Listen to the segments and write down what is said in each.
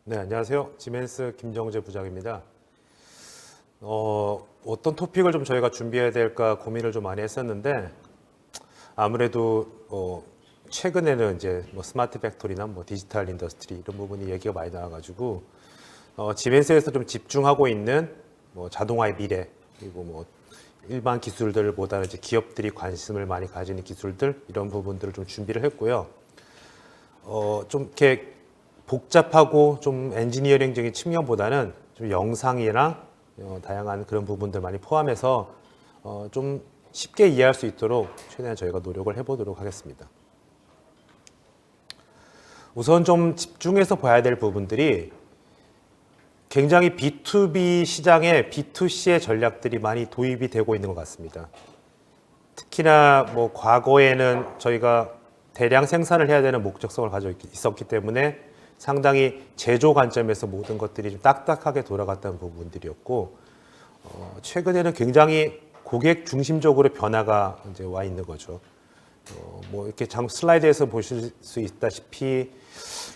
네, 안녕하세요. 지멘스 김정재 부장입니다. 어떤 토픽을 좀 저희가 준비해야 될까 고민을 좀 많이 했었는데 아무래도 최근에는 이제 뭐 스마트 팩토리나 뭐 디지털 인더스트리 이런 부분이 얘기가 많이 나와가지고 지멘스에서 좀 집중하고 있는 뭐 자동화의 미래 그리고 뭐 일반 기술들보다 이제 기업들이 관심을 많이 가지는 기술들 이런 부분들을 좀 준비를 했고요. 좀 이렇게 복잡하고 좀 엔지니어링적인 측면보다는 좀 영상이랑 다양한 그런 부분들 많이 포함해서 좀 쉽게 이해할 수 있도록 최대한 저희가 노력을 해보도록 하겠습니다. 우선 좀 집중해서 봐야 될 부분들이 굉장히 B2B 시장에 B2C의 전략들이 많이 도입이 되고 있는 것 같습니다. 특히나 뭐 과거에는 저희가 대량 생산을 해야 되는 목적성을 가지고 있었기 때문에 상당히 제조 관점에서 모든 것들이 좀 딱딱하게 돌아갔던 부분들이었고 최근에는 굉장히 고객 중심적으로 변화가 이제 와 있는 거죠. 뭐 이렇게 슬라이드에서 보실 수 있다시피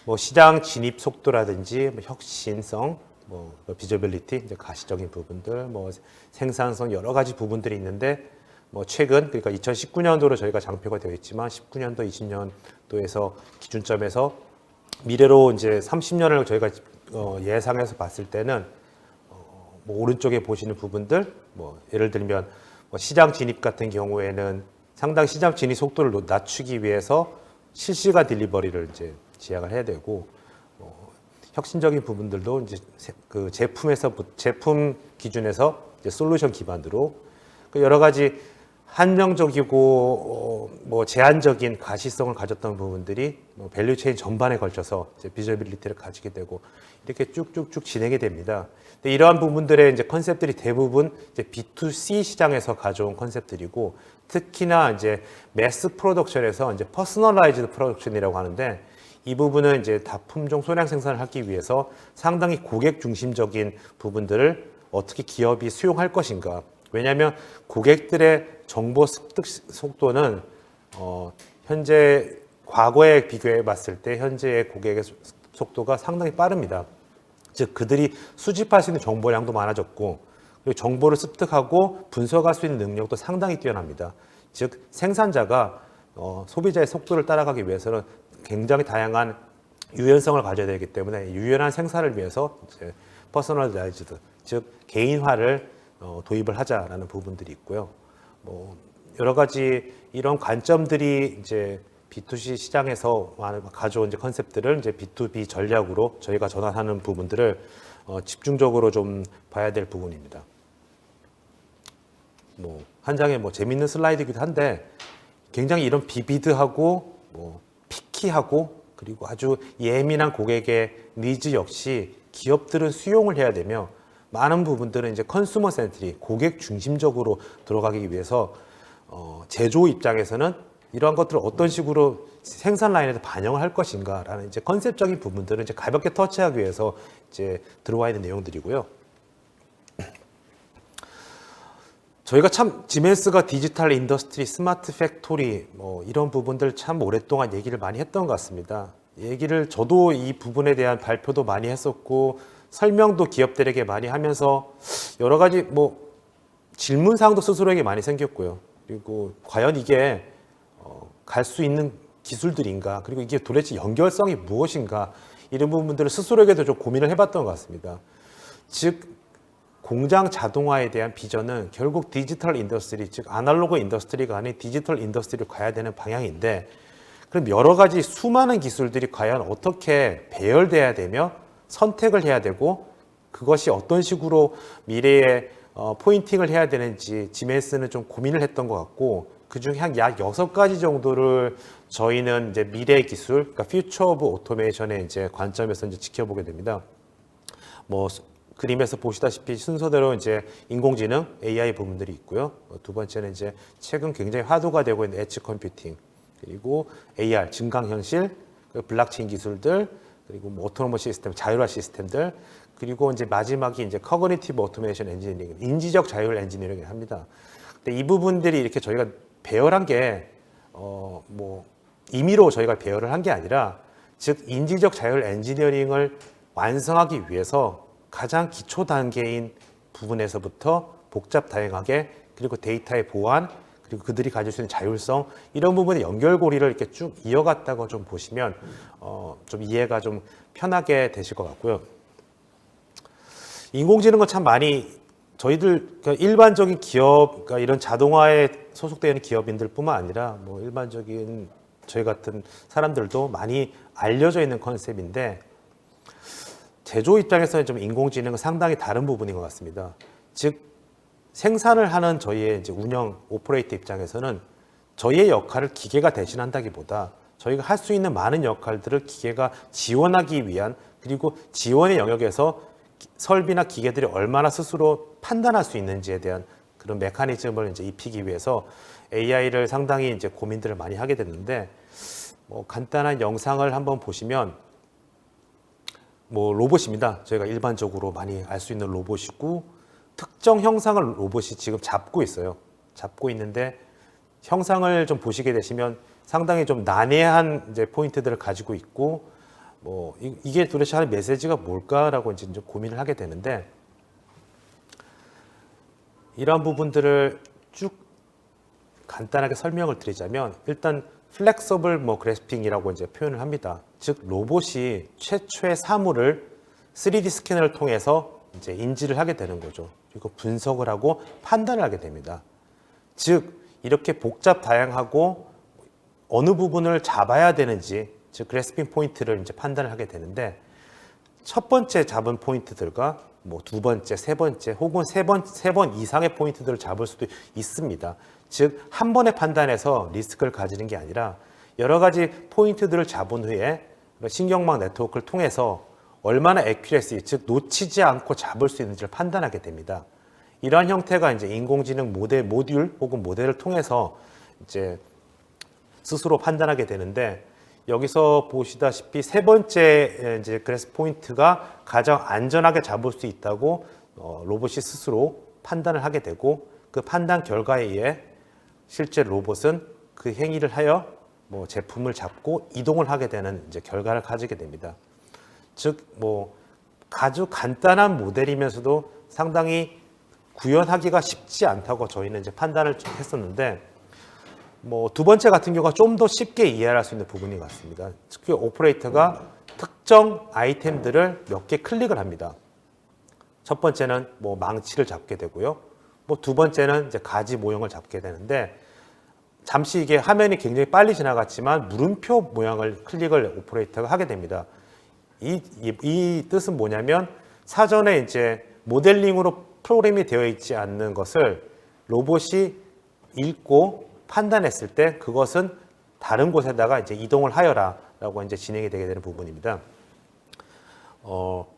뭐 시장 진입 속도라든지 뭐 혁신성, 뭐 비저빌리티, 이제 가시적인 부분들, 뭐 생산성 여러 가지 부분들이 있는데 뭐 최근 그러니까 2019년도로 저희가 장표가 되어 있지만 19년도, 20년도에서 기준점에서 미래로 이제 30년을 저희가 예상해서 봤을 때는 뭐 오른쪽에 보시는 부분들 뭐 예를 들면 뭐 시장 진입 같은 경우에는 상당 시장 진입 속도를 낮추기 위해서 실시간 딜리버리를 이제 지향을 해야 되고 혁신적인 부분들도 이제 그 제품 기준에서 이제 솔루션 기반으로 여러 가지 한정적이고 뭐 제한적인 가시성을 가졌던 부분들이 뭐 밸류체인 전반에 걸쳐서 이제 비저빌리티를 가지게 되고 이렇게 쭉쭉쭉 진행이 됩니다. 근데 이러한 부분들의 이제 컨셉들이 대부분 이제 B2C 시장에서 가져온 컨셉들이고 특히나 이제 매스 프로덕션에서 이제 퍼스널라이즈드 프로덕션이라고 하는데 이 부분은 이제 다품종 소량 생산을 하기 위해서 상당히 고객 중심적인 부분들을 어떻게 기업이 수용할 것인가. 왜냐하면 고객들의 정보 습득 속도는 현재 과거에 비교해 봤을 때 현재의 고객의 속도가 상당히 빠릅니다. 즉 그들이 수집할 수 있는 정보량도 많아졌고 그리고 정보를 습득하고 분석할 수 있는 능력도 상당히 뛰어납니다. 즉 생산자가 소비자의 속도를 따라가기 위해서는 굉장히 다양한 유연성을 가져야 되기 때문에 유연한 생산을 위해서 이제 퍼스널라이즈드 즉 개인화를 도입을 하자라는 부분들이 있고요. 뭐 여러 가지 이런 관점들이 이제 B2C 시장에서 가져온 이제 컨셉들을 이제 B2B 전략으로 저희가 전환하는 부분들을 집중적으로 좀 봐야 될 부분입니다. 뭐 한 장의 뭐 재밌는 슬라이드이기도 한데 굉장히 이런 비비드하고 뭐 피키하고 그리고 아주 예민한 고객의 니즈 역시 기업들은 수용을 해야 되며 많은 부분들은 이제 컨슈머 센트리 고객 중심적으로 들어가기 위해서 제조 입장에서는 이러한 것들을 어떤 식으로 생산 라인에서 반영을 할 것인가라는 이제 컨셉적인 부분들을 이제 가볍게 터치하기 위해서 이제 들어와 있는 내용들이고요. 저희가 참 지멘스가 디지털 인더스트리, 스마트 팩토리 뭐 이런 부분들 참 오랫동안 얘기를 많이 했던 것 같습니다. 저도 이 부분에 대한 발표도 많이 했었고 설명도 기업들에게 많이 하면서 여러 가지 뭐 질문사항도 스스로에게 많이 생겼고요. 그리고 과연 이게 갈 수 있는 기술들인가 그리고 이게 도대체 연결성이 무엇인가 이런 부분들을 스스로에게도 좀 고민을 해봤던 것 같습니다. 즉 공장 자동화에 대한 비전은 결국 디지털 인더스트리, 즉 아날로그 인더스트리가 아닌 디지털 인더스트리로 가야 되는 방향인데 그럼 여러 가지 수많은 기술들이 과연 어떻게 배열돼야 되며 선택을 해야 되고 그것이 어떤 식으로 미래에 포인팅을 해야 되는지 지멘스는 좀 고민을 했던 것 같고 그중에 한 약 6가지 정도를 저희는 이제 미래 기술, 그러니까 퓨처 오브 오토메이션의 이제 관점에서 이제 지켜보게 됩니다. 뭐 그림에서 보시다시피 순서대로 이제 인공지능, AI 부분들이 있고요. 두 번째는 이제 최근 굉장히 화두가 되고 있는 엣지 컴퓨팅, 그리고 AR, 증강현실, 블록체인 기술들, 그리고 뭐 오토노머 시스템, 자율화 시스템들, 그리고 이제 마지막이 이제 커그니티브 오토메이션 엔지니어링, 인지적 자율 엔지니어링을 합니다. 근데 이 부분들이 이렇게 저희가 배열한 게 뭐 임의로 저희가 배열을 한 게 아니라 즉 인지적 자율 엔지니어링을 완성하기 위해서 가장 기초 단계인 부분에서부터 복잡 다양하게, 그리고 데이터의 보안, 그리고 그들이 가질 수 있는 자율성, 이런 부분의 연결고리를 이렇게 쭉 이어갔다고 좀 보시면 좀 이해가 좀 편하게 되실 것 같고요. 인공지능은 참 많이 저희들 그러니까 일반적인 기업, 그러니까 이런 자동화에 소속되어 있는 기업인들뿐만 아니라 뭐 일반적인 저희 같은 사람들도 많이 알려져 있는 컨셉인데, 제조 입장에서는 좀 인공지능은 상당히 다른 부분인 것 같습니다. 즉 생산을 하는 저희의 이제 운영 오퍼레이터 입장에서는 저희의 역할을 기계가 대신한다기보다 저희가 할 수 있는 많은 역할들을 기계가 지원하기 위한, 그리고 지원의 영역에서 설비나 기계들이 얼마나 스스로 판단할 수 있는지에 대한 그런 메커니즘을 이제 입히기 위해서 AI를 상당히 이제 고민들을 많이 하게 됐는데, 뭐 간단한 영상을 한번 보시면 뭐 로봇입니다. 저희가 일반적으로 많이 알 수 있는 로봇이고, 특정 형상을 로봇이 지금 잡고 있어요. 잡고 있는데 형상을 좀 보시게 되시면 상당히 좀 난해한 이제 포인트들을 가지고 있고, 뭐 이게 도대체 하는 메시지가 뭘까라고 이제 고민을 하게 되는데, 이러한 부분들을 쭉 간단하게 설명을 드리자면, 일단 플렉서블 뭐 그래스핑이라고 이제 표현을 합니다. 즉 로봇이 최초의 사물을 3D 스캐너를 통해서 이제 인지를 하게 되는 거죠. 그리고 분석을 하고 판단을 하게 됩니다. 즉 이렇게 복잡 다양하고 어느 부분을 잡아야 되는지, 즉 그래스핑 포인트를 이제 판단을 하게 되는데, 첫 번째 잡은 포인트들과 뭐 두 번째, 세 번째 혹은 세 번 이상의 포인트들을 잡을 수도 있습니다. 즉 한 번에 판단해서 리스크를 가지는 게 아니라 여러 가지 포인트들을 잡은 후에 신경망 네트워크를 통해서 얼마나 액큐레시, 즉 놓치지 않고 잡을 수 있는지를 판단하게 됩니다. 이러한 형태가 이제 인공지능 모듈 혹은 모델을 통해서 이제 스스로 판단하게 되는데, 여기서 보시다시피 세 번째 이제 그래스 포인트가 가장 안전하게 잡을 수 있다고 로봇이 스스로 판단을 하게 되고, 그 판단 결과에 의해 실제 로봇은 그 행위를 하여 뭐 제품을 잡고 이동을 하게 되는 이제 결과를 가지게 됩니다. 즉 뭐 아주 간단한 모델이면서도 상당히 구현하기가 쉽지 않다고 저희는 이제 판단을 했었는데, 뭐 두 번째 같은 경우가 좀 더 쉽게 이해할 수 있는 부분인 것 같습니다. 특히 오퍼레이터가 특정 아이템들을 몇 개 클릭을 합니다. 첫 번째는 뭐 망치를 잡게 되고요. 뭐 두 번째는 이제 가지 모형을 잡게 되는데, 잠시 이게 화면이 굉장히 빨리 지나갔지만 물음표 모양을 클릭을 오퍼레이터가 하게 됩니다. 이 뜻은 뭐냐면, 사전에 이제 모델링으로 프로그램이 되어 있지 않는 것을 로봇이 읽고 판단했을 때 그것은 다른 곳에다가 이제 이동을 하여라라고 이제 진행이 되게 되는 부분입니다.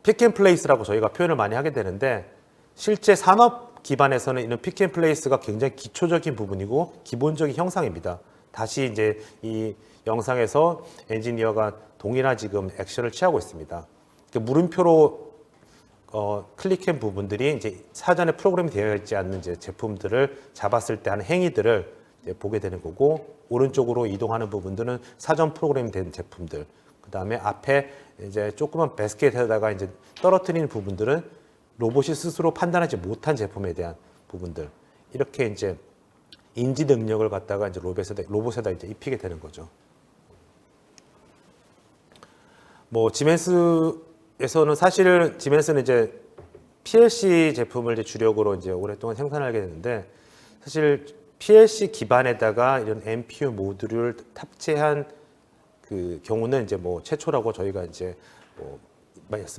픽앤플레이스라고 저희가 표현을 많이 하게 되는데, 실제 산업 기반에서는 이런 픽앤플레이스가 굉장히 기초적인 부분이고 기본적인 형상입니다. 다시 이제 이 영상에서 엔지니어가 동일한 지금 액션을 취하고 있습니다. 물음표로 클릭한 부분들이 이제 사전에 프로그램이 되어 있지 않는 이제 제품들을 잡았을 때 하는 행위들을 이제 보게 되는 거고, 오른쪽으로 이동하는 부분들은 사전 프로그램이 된 제품들, 그 다음에 앞에 이제 조그만 바스켓에다가 이제 떨어뜨리는 부분들은 로봇이 스스로 판단하지 못한 제품에 대한 부분들, 이렇게 이제 인지 능력을 갖다가 이제 로봇에다 이제 입히게 되는 거죠. 뭐 지멘스에서는 사실은 지멘스는 이제 PLC 제품을 이제 주력으로 이제 오랫동안 생산하게 되는데, 사실 PLC 기반에다가 이런 MPU 모듈을 탑재한 그 경우는 이제 뭐 최초라고 저희가 이제 뭐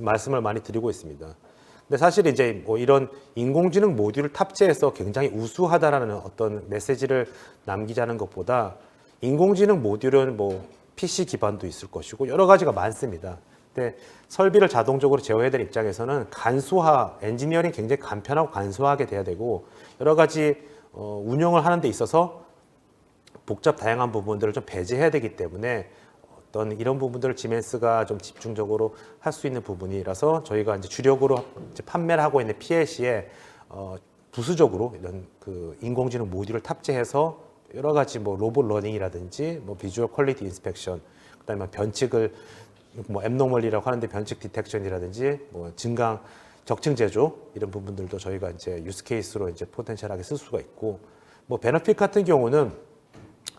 말씀을 많이 드리고 있습니다. 근데 사실 이제 뭐 이런 인공지능 모듈을 탑재해서 굉장히 우수하다라는 어떤 메시지를 남기자는 것보다, 인공지능 모듈은 뭐 PC 기반도 있을 것이고 여러 가지가 많습니다. 근데 설비를 자동적으로 제어해야 되는 입장에서는 엔지니어링 굉장히 간편하고 간소하게 돼야 되고, 여러 가지 운영을 하는 데 있어서 복잡 다양한 부분들을 좀 배제해야 되기 때문에 어떤 이런 부분들을 지멘스가 좀 집중적으로 할 수 있는 부분이라서, 저희가 이제 주력으로 이제 판매를 하고 있는 PLC에 부수적으로 이런 그 인공지능 모듈을 탑재해서 여러 가지 뭐 로봇 러닝이라든지 뭐 비주얼 퀄리티 인스펙션, 그다음에 변칙을 뭐 앱노멀리라고 하는데 변칙 디텍션이라든지 뭐 증강 적층 제조 이런 부분들도 저희가 이제 유스 케이스로 이제 포텐셜하게 쓸 수가 있고 뭐 베너핏 같은 경우는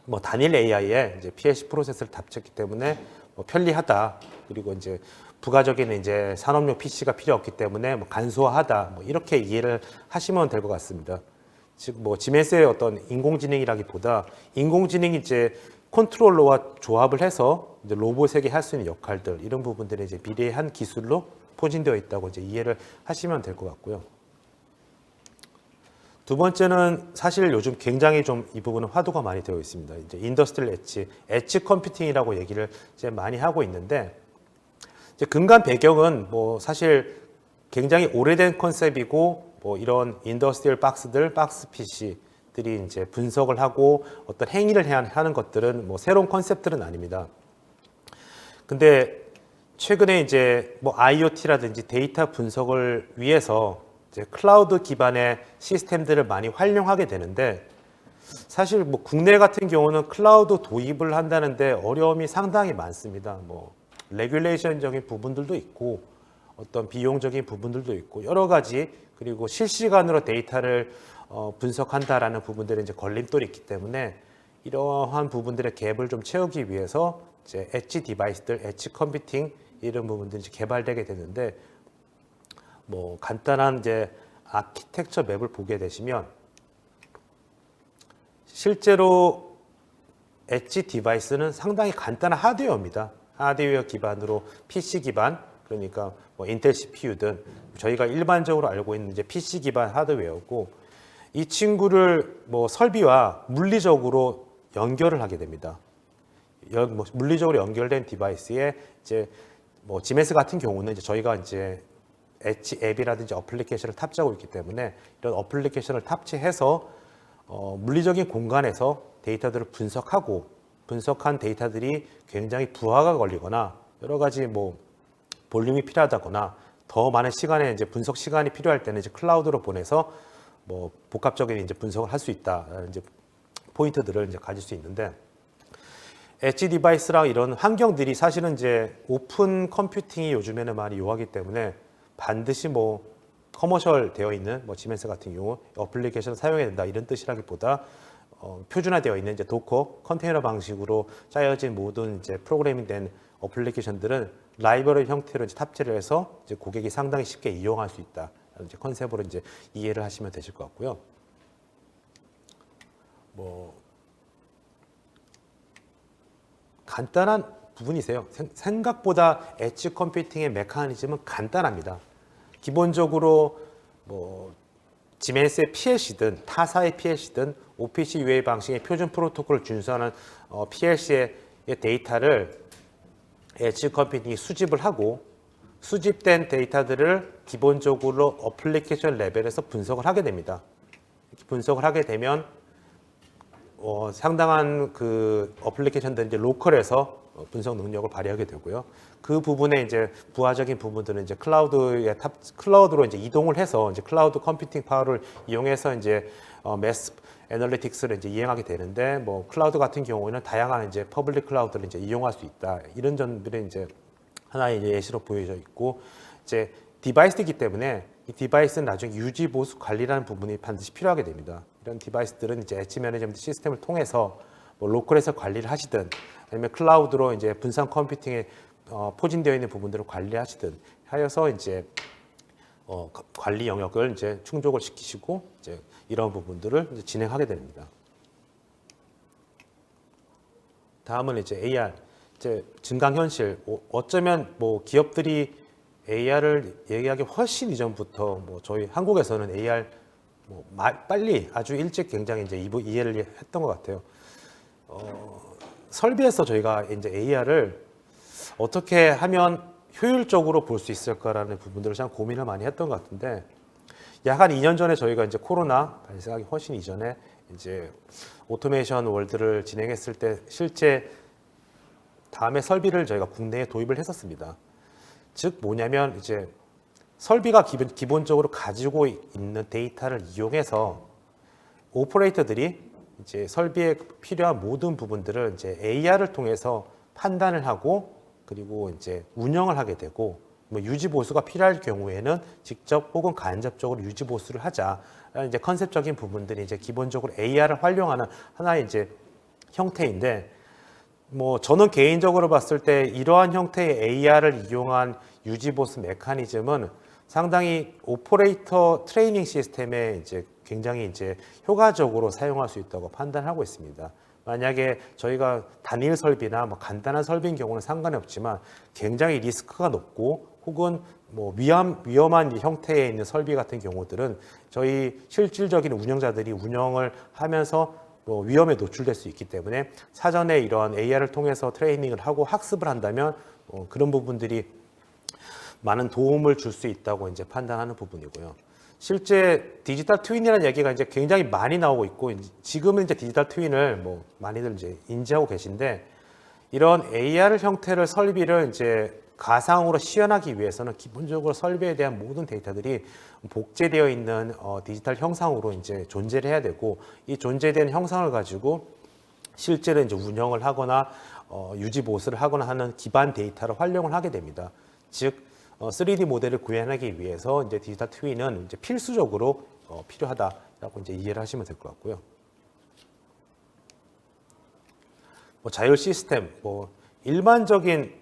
뭐 단일 AI에 이제 PLC 프로세서를 탑재했기 때문에 뭐 편리하다. 그리고 이제 부가적인 이제 산업용 PC가 필요 없기 때문에 뭐 간소화하다. 뭐 이렇게 이해를 하시면 될 것 같습니다. 즉 뭐 지멘스의 어떤 인공지능이라기보다 인공지능이 이제 컨트롤러와 조합을 해서 이제 로봇에게 할 수 있는 역할들 이런 부분들이 이제 미래한 기술로 포진되어 있다고 이제 이해를 하시면 될 것 같고요. 두 번째는 사실 요즘 굉장히 좀 이 부분은 화두가 많이 되어 있습니다. 이제 인더스트리얼 엣지 컴퓨팅이라고 얘기를 이제 많이 하고 있는데 이제 근간 배경은 뭐 사실 굉장히 오래된 컨셉이고 뭐 이런 인더스트리얼 박스들, 박스 PC들이 이제 분석을 하고 어떤 행위를 하는 것들은 뭐 새로운 컨셉들은 아닙니다. 근데 최근에 이제 뭐 IoT라든지 데이터 분석을 위해서 이제 클라우드 기반의 시스템들을 많이 활용하게 되는데 사실 뭐 국내 같은 경우는 클라우드 도입을 한다는데 어려움이 상당히 많습니다. 뭐 레귤레이션적인 부분들도 있고 어떤 비용적인 부분들도 있고 여러 가지 그리고 실시간으로 데이터를 분석한다라는 부분들에 이제 걸림돌이 있기 때문에 이러한 부분들의 갭을 좀 채우기 위해서 이제 엣지 디바이스들, 엣지 컴퓨팅 이런 부분들이 이제 개발되게 되는데 뭐 간단한 이제 아키텍처 맵을 보게 되시면 실제로 엣지 디바이스는 상당히 간단한 하드웨어입니다. 하드웨어 기반으로 PC 기반 그러니까 뭐 인텔 CPU든 저희가 일반적으로 알고 있는 이제 PC 기반 하드웨어고 이 친구를 뭐 설비와 물리적으로 연결을 하게 됩니다. 뭐 물리적으로 연결된 디바이스에 이제 뭐 지메스 같은 경우는 이제 저희가 이제 엣지 앱이라든지 어플리케이션을 탑재하고 있기 때문에 이런 어플리케이션을 탑재해서 물리적인 공간에서 데이터들을 분석하고 분석한 데이터들이 굉장히 부하가 걸리거나 여러 가지 뭐 볼륨이 필요하다거나 더 많은 시간에 이제 분석 시간이 필요할 때는 이제 클라우드로 보내서 뭐 복합적인 이제 분석을 할 수 있다라는 이제 포인트들을 이제 가질 수 있는데 엣지 디바이스랑 이런 환경들이 사실은 이제 오픈 컴퓨팅이 요즘에는 많이 요하기 때문에 반드시 뭐 커머셜 되어 있는 뭐 지멘스 같은 경우 어플리케이션을 사용해야 된다 이런 뜻이라기보다 표준화되어 있는 이제 도커 컨테이너 방식으로 짜여진 모든 이제 프로그래밍된 어플리케이션들은 라이브러리 형태로 이제 탑재를 해서 이제 고객이 상당히 쉽게 이용할 수 있다 이제 컨셉으로 이제 이해를 하시면 되실 것 같고요. 뭐 간단한 부분이세요. 생각보다 엣지 컴퓨팅의 메커니즘은 간단합니다. 기본적으로 뭐 지멘스의 PLC든 타사의 PLC든 OPC UA 방식의 표준 프로토콜을 준수하는 PLC의 데이터를 엣지 컴퓨팅이 수집을 하고 수집된 데이터들을 기본적으로 어플리케이션 레벨에서 분석을 하게 됩니다. 분석을 하게 되면 상당한 그 어플리케이션들이 이제 로컬에서 분석 능력을 발휘하게 되고요. 그 부분에 이제 부하적인 부분들은 이제 클라우드로 이제 이동을 해서 이제 클라우드 컴퓨팅 파워를 이용해서 이제 매스 애널리틱스를 이제 이행하게 되는데 뭐 클라우드 같은 경우에는 다양한 이제 퍼블릭 클라우드를 이제 이용할 수 있다. 이런 점들이 이제 하나의 이제 예시로 보여져 있고 이제 디바이스이기 때문에 이 디바이스는 나중에 유지 보수 관리라는 부분이 반드시 필요하게 됩니다. 이런 디바이스들은 이제 엣지 매니지먼트 시스템을 통해서 뭐 로컬에서 관리를 하시든 아니면 클라우드로 이제 분산 컴퓨팅에 포진되어 있는 부분들을 관리하시든 하여서 이제 관리 영역을 이제 충족을 시키시고 이제 이런 부분들을 이제 진행하게 됩니다. 다음은 이제 AR, 이제 증강현실. 어쩌면 뭐 기업들이 AR을 얘기하기 훨씬 이전부터 뭐 저희 한국에서는 AR 뭐 빨리 아주 일찍 굉장히 이제 이해를 했던 것 같아요. 설비에서 저희가 이제 AR을 어떻게 하면 효율적으로 볼 수 있을까라는 부분들을 참 고민을 많이 했던 것 같은데 약 한 2년 전에 저희가 이제 코로나 발생하기 훨씬 이전에 이제 오토메이션 월드를 진행했을 때 실제 다음에 설비를 저희가 국내에 도입을 했었습니다. 즉 뭐냐면 이제 설비가 기본적으로 가지고 있는 데이터를 이용해서 오퍼레이터들이 이제 설비에 필요한 모든 부분들을 이제 AR을 통해서 판단을 하고 그리고 이제 운영을 하게 되고 뭐 유지 보수가 필요할 경우에는 직접 혹은 간접적으로 유지 보수를 하자. 이제 컨셉적인 부분들이 이제 기본적으로 AR을 활용하는 하나의 이제 형태인데 뭐 저는 개인적으로 봤을 때 이러한 형태의 AR을 이용한 유지 보수 메커니즘은 상당히 오퍼레이터 트레이닝 시스템에 이제 굉장히 이제 효과적으로 사용할 수 있다고 판단하고 있습니다. 만약에 저희가 단일 설비나 뭐 간단한 설비인 경우는 상관이 없지만 굉장히 리스크가 높고 혹은 뭐 위험한 형태에 있는 설비 같은 경우들은 저희 실질적인 운영자들이 운영을 하면서 뭐 위험에 노출될 수 있기 때문에 사전에 이러한 AR을 통해서 트레이닝을 하고 학습을 한다면 그런 부분들이 많은 도움을 줄 수 있다고 이제 판단하는 부분이고요. 실제 디지털 트윈이라는 얘기가 이제 굉장히 많이 나오고 있고 지금은 이제 디지털 트윈을 뭐 많이들 이제 인지하고 계신데 이런 AR 형태를 설비를 이제 가상으로 시연하기 위해서는 기본적으로 설비에 대한 모든 데이터들이 복제되어 있는 디지털 형상으로 이제 존재를 해야 되고 이 존재된 형상을 가지고 실제로 이제 운영을 하거나 유지 보수를 하거나 하는 기반 데이터를 활용을 하게 됩니다. 즉 3D 모델을 구현하기 위해서 이제 디지털 트윈은 이제 필수적으로 필요하다라고 이제 이해를 하시면 될 것 같고요. 뭐 자율 시스템, 뭐 일반적인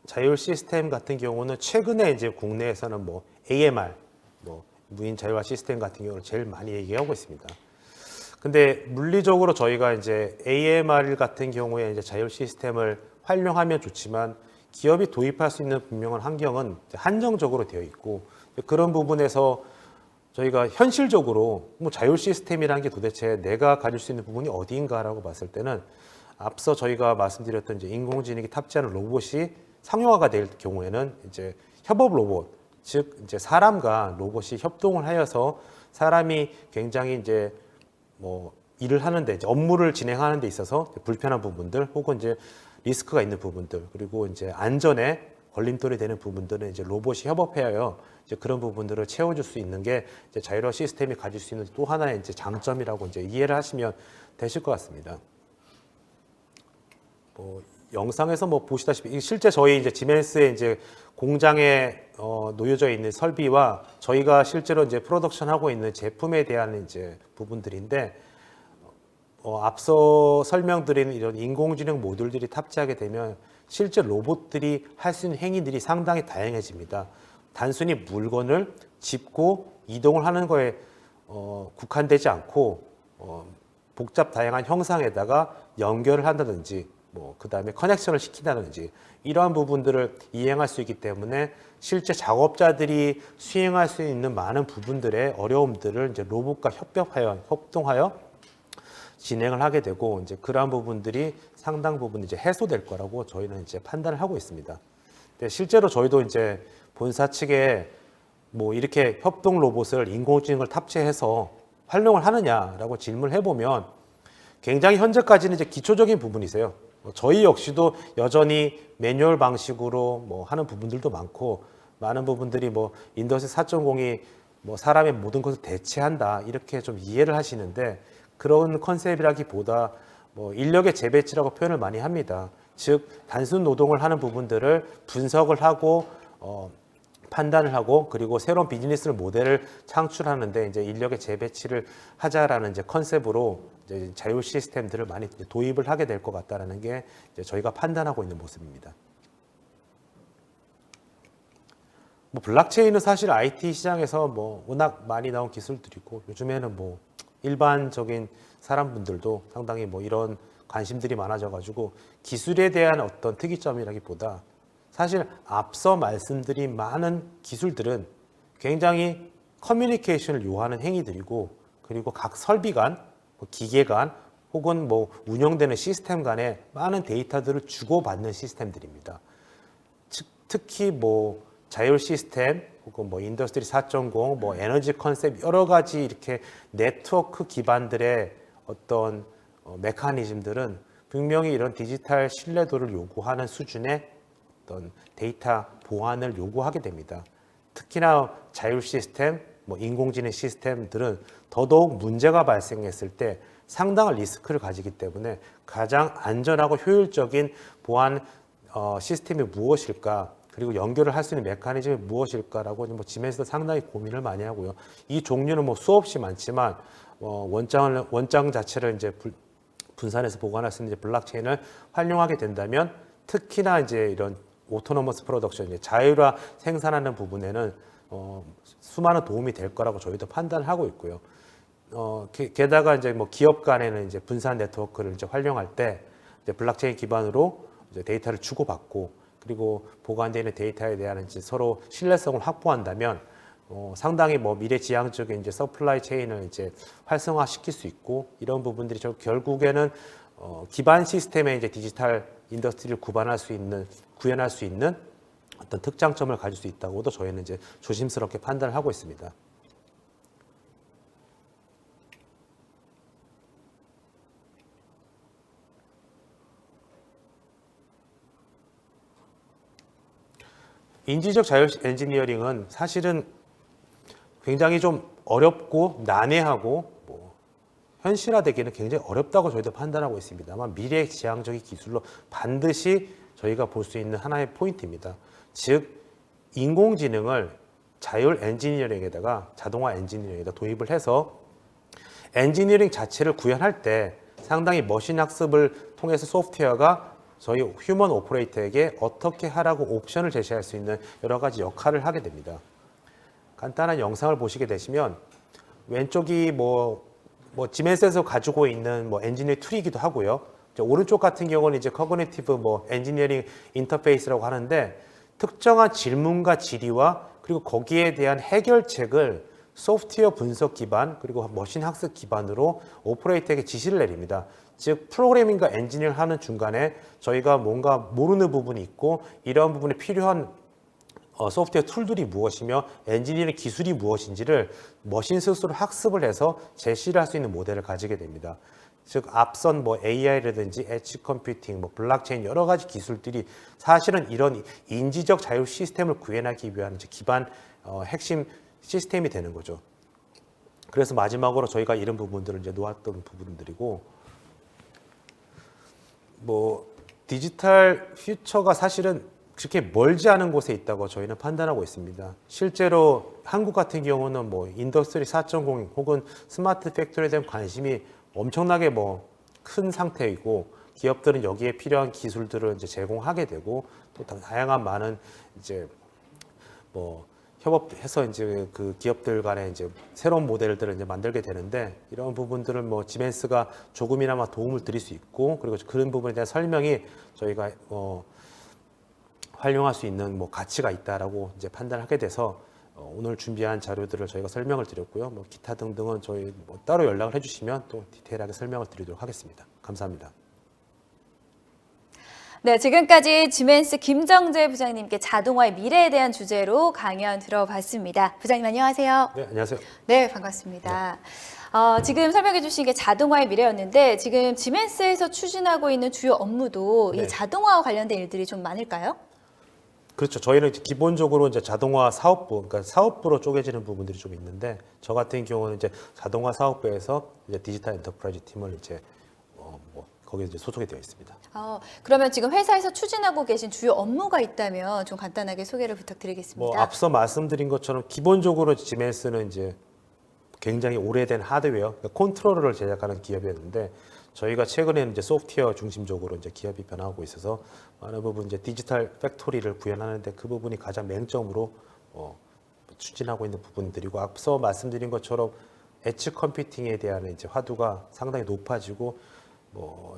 자율 시스템 같은 경우는 최근에 이제 국내에서는 뭐 AMR, 뭐 무인 자율화 시스템 같은 경우를 제일 많이 얘기하고 있습니다. 근데 물리적으로 저희가 이제 AMR 같은 경우에 이제 자율 시스템을 활용하면 좋지만 기업이 도입할 수 있는 분명한 환경은 한정적으로 되어 있고 그런 부분에서 저희가 현실적으로 뭐 자율 시스템이라는 게 도대체 내가 가질 수 있는 부분이 어디인가라고 봤을 때는 앞서 저희가 말씀드렸던 이제 인공지능이 탑재하는 로봇이 상용화가 될 경우에는 이제 협업 로봇, 즉 이제 사람과 로봇이 협동을 하여서 사람이 굉장히 이제 뭐 일을 하는데 이제 업무를 진행하는 데 있어서 불편한 부분들 혹은 이제 리스크가 있는 부분들 그리고 이제 안전에 걸림돌이 되는 부분들은 이제 로봇이 협업해야 이제 그런 부분들을 채워줄 수 있는 게 이제 자율화 시스템이 가질 수 있는 또 하나의 이제 장점이라고 이제 이해를 하시면 되실 것 같습니다. 영상에서 뭐 보시다시피 실제 저희 이제 지멘스의 이제 공장에 놓여져 있는 설비와 저희가 실제로 이제 프로덕션 하고 있는 제품에 대한 이제 부분들인데 앞서 설명드린 이런 인공지능 모듈들이 탑재하게 되면 실제 로봇들이 할 수 있는 행위들이 상당히 다양해집니다. 단순히 물건을 짚고 이동을 하는 거에 국한되지 않고 복잡 다양한 형상에다가 연결을 한다든지 뭐 그다음에 커넥션을 시킨다든지 이러한 부분들을 이행할 수 있기 때문에 실제 작업자들이 수행할 수 있는 많은 부분들의 어려움들을 이제 로봇과 협동하여 진행을 하게 되고 이제 그러한 부분들이 상당 부분 이제 해소될 거라고 저희는 이제 판단을 하고 있습니다. 근데 실제로 저희도 이제 본사 측에 뭐 이렇게 협동 로봇을 인공지능을 탑재해서 활용을 하느냐라고 질문을 해보면 굉장히 현재까지는 이제 기초적인 부분이세요. 저희 역시도 여전히 매뉴얼 방식으로 뭐 하는 부분들도 많고 많은 부분들이 뭐 인더스트리 4.0이 뭐 사람의 모든 것을 대체한다 이렇게 좀 이해를 하시는데 그런 컨셉이라기보다 뭐 인력의 재배치라고 표현을 많이 합니다. 즉 단순 노동을 하는 부분들을 분석을 하고 판단을 하고 그리고 새로운 비즈니스 모델을 창출하는데 이제 인력의 재배치를 하자라는 이제 컨셉으로 이제 자율 시스템들을 많이 도입을 하게 될 것 같다라는 게 이제 저희가 판단하고 있는 모습입니다. 뭐 블록체인은 사실 IT 시장에서 뭐 워낙 많이 나온 기술들이고 요즘에는 뭐 일반적인 사람분들도 상당히 뭐 이런 관심들이 많아져가지고 기술에 대한 어떤 특이점이라기보다 사실 앞서 말씀드린 많은 기술들은 굉장히 커뮤니케이션을 요하는 행위들이고 그리고 각 설비 간, 기계 간 혹은 뭐 운영되는 시스템 간에 많은 데이터들을 주고받는 시스템들입니다. 특히 뭐 자율 시스템 혹은 뭐 인더스트리 4.0, 뭐 에너지 컨셉 여러 가지 이렇게 네트워크 기반들의 어떤 메커니즘들은 분명히 이런 디지털 신뢰도를 요구하는 수준의 어떤 데이터 보안을 요구하게 됩니다. 특히나 자율 시스템, 뭐 인공지능 시스템들은 더더욱 문제가 발생했을 때 상당한 리스크를 가지기 때문에 가장 안전하고 효율적인 보안 시스템이 무엇일까? 그리고 연결을 할 수 있는 메커니즘이 무엇일까라고 뭐 지멘스도 상당히 고민을 많이 하고요. 이 종류는 뭐 수없이 많지만 원장 자체를 이제 분산해서 보관할 수 있는 이제 블록체인을 활용하게 된다면 특히나 이제 이런 오토노머스 프로덕션, 이제 자율화 생산하는 부분에는 수많은 도움이 될 거라고 저희도 판단하고 있고요. 게다가 이제 뭐 기업 간에는 이제 분산 네트워크를 이제 활용할 때 이제 블록체인 기반으로 이제 데이터를 주고받고 그리고 보관되어 있는 데이터에 대한 이제 서로 신뢰성을 확보한다면 상당히 뭐 미래지향적인 이제 서플라이 체인을 이제 활성화시킬 수 있고 이런 부분들이 결국에는 기반 시스템의 이제 디지털 인더스트리를 구현할 수 있는 어떤 특장점을 가질 수 있다고도 저희는 이제 조심스럽게 판단을 하고 있습니다. 인지적 자율 엔지니어링은 사실은 굉장히 좀 어렵고 난해하고 현실화되기는 굉장히 어렵다고 저희도 판단하고 있습니다. 아마 미래지향적인 기술로 반드시 저희가 볼 수 있는 하나의 포인트입니다. 즉 인공지능을 자율 엔지니어링에다가 자동화 엔지니어링에다 도입을 해서 엔지니어링 자체를 구현할 때 상당히 머신 학습을 통해서 소프트웨어가 저희 휴먼 오퍼레이터에게 어떻게 하라고 옵션을 제시할 수 있는 여러 가지 역할을 하게 됩니다. 간단한 영상을 보시게 되시면 왼쪽이 지멘스에서 가지고 있는 엔지니어 툴이기도 하고요. 오른쪽 같은 경우는 이제 커그니티브 엔지니어링 인터페이스라고 하는데 특정한 질문과 질의와 그리고 거기에 대한 해결책을 소프트웨어 분석 기반 그리고 머신 학습 기반으로 오퍼레이터에게 지시를 내립니다. 즉 프로그래밍과 엔지니어를 하는 중간에 저희가 뭔가 모르는 부분이 있고 이러한 부분에 필요한 소프트웨어 툴들이 무엇이며 엔지니어링 기술이 무엇인지를 머신 스스로 학습을 해서 제시를 할 수 있는 모델을 가지게 됩니다. 즉 앞선 AI라든지 엣지 컴퓨팅, 블록체인 여러 가지 기술들이 사실은 이런 인지적 자율 시스템을 구현하기 위한 기반 핵심 시스템이 되는 거죠. 그래서 마지막으로 저희가 이런 부분들을 이제 놓았던 부분들이고 디지털 퓨처가 사실은 그렇게 멀지 않은 곳에 있다고 저희는 판단하고 있습니다. 실제로 한국 같은 경우는 인더스트리 4.0 혹은 스마트 팩토리에 대한 관심이 엄청나게 큰 상태이고 기업들은 여기에 필요한 기술들을 이제 제공하게 되고 또 다양한 많은 이제 협업해서 이제 그 기업들 간에 이제 새로운 모델들을 이제 만들게 되는데 이런 부분들을 지멘스가 조금이나마 도움을 드릴 수 있고 그리고 그런 부분에 대한 설명이 저희가 활용할 수 있는 가치가 있다라고 이제 판단하게 돼서 오늘 준비한 자료들을 저희가 설명을 드렸고요. 기타 등등은 저희 따로 연락을 해주시면 또 디테일하게 설명을 드리도록 하겠습니다. 감사합니다. 네, 지금까지 지멘스 김정재 부장님께 자동화의 미래에 대한 주제로 강연 들어봤습니다. 부장님 안녕하세요. 네, 안녕하세요. 네, 반갑습니다. 지금 설명해 주신 게 자동화의 미래였는데 지금 지멘스에서 추진하고 있는 주요 업무도 이 자동화와 관련된 일들이 좀 많을까요? 그렇죠. 저희는 기본적으로 이제 자동화 사업부, 그러니까 사업부로 쪼개지는 부분들이 좀 있는데 저 같은 경우는 이제 자동화 사업부에서 이제 디지털 엔터프라이즈 팀을 이제 거기에 이제 소속이 되어 있습니다. 그러면 지금 회사에서 추진하고 계신 주요 업무가 있다면 좀 간단하게 소개를 부탁드리겠습니다. 앞서 말씀드린 것처럼 기본적으로 지멘스는 이제 굉장히 오래된 하드웨어, 그러니까 컨트롤러를 제작하는 기업이었는데 저희가 최근에는 이제 소프트웨어 중심적으로 이제 기업이 변화하고 있어서 많은 부분 이제 디지털 팩토리를 구현하는데 그 부분이 가장 맹점으로 추진하고 있는 부분들이고 앞서 말씀드린 것처럼 엣지 컴퓨팅에 대한 이제 화두가 상당히 높아지고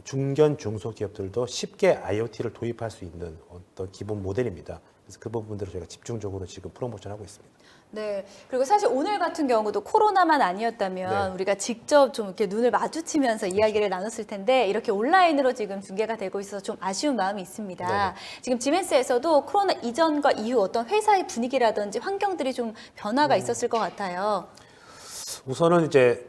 중견 중소기업들도 쉽게 IoT를 도입할 수 있는 어떤 기본 모델입니다. 그래서 그 부분들을 저희가 집중적으로 지금 프로모션하고 있습니다. 네. 그리고 사실 오늘 같은 경우도 코로나만 아니었다면 우리가 직접 좀 이렇게 눈을 마주치면서 이야기를 나눴을 텐데 이렇게 온라인으로 지금 중계가 되고 있어서 좀 아쉬운 마음이 있습니다. 네네. 지금 지멘스에서도 코로나 이전과 이후 어떤 회사의 분위기라든지 환경들이 좀 변화가 있었을 것 같아요. 우선은 이제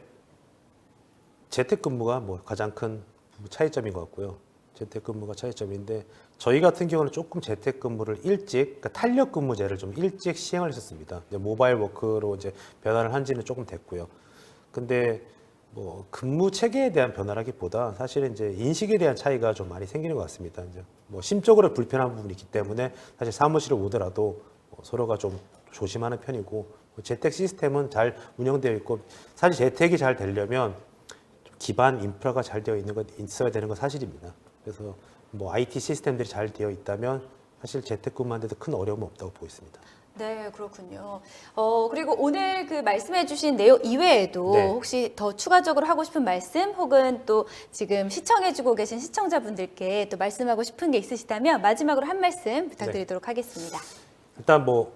재택근무가 가장 큰 차이점인 것 같고요. 재택근무가 차이점인데 저희 같은 경우는 조금 재택근무를 그러니까 탄력근무제를 좀 일찍 시행을 했었습니다. 이제 모바일 워크로 이제 변화를 한 지는 조금 됐고요. 근데 뭐 근무 체계에 대한 변화라기보다 사실은 이제 인식에 대한 차이가 좀 많이 생기는 것 같습니다. 이제 뭐 심적으로 불편한 부분이 있기 때문에 사실 사무실에 오더라도 서로가 좀 조심하는 편이고 재택 시스템은 잘 운영되어 있고 사실 재택이 잘 되려면 좀 기반 인프라가 잘 되어 있는 것 있어야 되는 건 사실입니다. 그래서 뭐 IT 시스템들이 잘 되어 있다면 사실 재택근무하는데도 큰 어려움은 없다고 보고 있습니다. 네, 그렇군요. 그리고 오늘 그 말씀해주신 내용 이외에도 네. 혹시 더 추가적으로 하고 싶은 말씀 혹은 또 지금 시청해주고 계신 시청자분들께 또 말씀하고 싶은 게 있으시다면 마지막으로 한 말씀 부탁드리도록 하겠습니다. 일단 뭐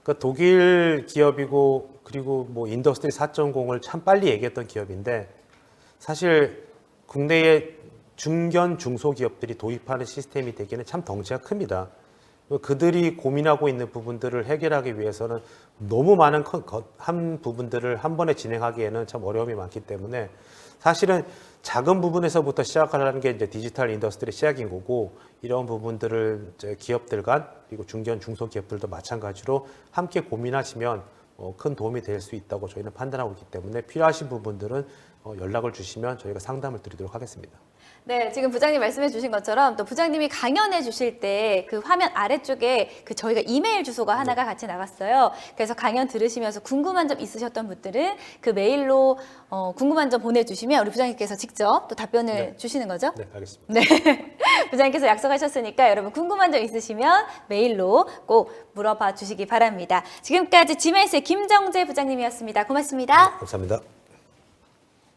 그러니까 독일 기업이고 그리고 뭐 인더스트리 4.0을 참 빨리 얘기했던 기업인데 사실 국내의 중견 중소기업들이 도입하는 시스템이 되기는 참 덩치가 큽니다. 그들이 고민하고 있는 부분들을 해결하기 위해서는 너무 많은 한 부분들을 한 번에 진행하기에는 참 어려움이 많기 때문에 사실은 작은 부분에서부터 시작하라는 게 이제 디지털 인더스트리 시작인 거고 이런 부분들을 이제 기업들 간 그리고 중견 중소기업들도 마찬가지로 함께 고민하시면 큰 도움이 될 수 있다고 저희는 판단하고 있기 때문에 필요하신 부분들은 연락을 주시면 저희가 상담을 드리도록 하겠습니다. 네, 지금 부장님 말씀해 주신 것처럼 또 부장님이 강연해 주실 때 그 화면 아래쪽에 그 저희가 이메일 주소가 하나가 같이 나갔어요. 그래서 강연 들으시면서 궁금한 점 있으셨던 분들은 그 메일로 궁금한 점 보내주시면 우리 부장님께서 직접 또 답변을 네. 주시는 거죠? 네, 알겠습니다. 네. 부장님께서 약속하셨으니까 여러분 궁금한 점 있으시면 메일로 꼭 물어봐 주시기 바랍니다. 지금까지 지멘스의 김정재 부장님이었습니다. 고맙습니다. 감사합니다.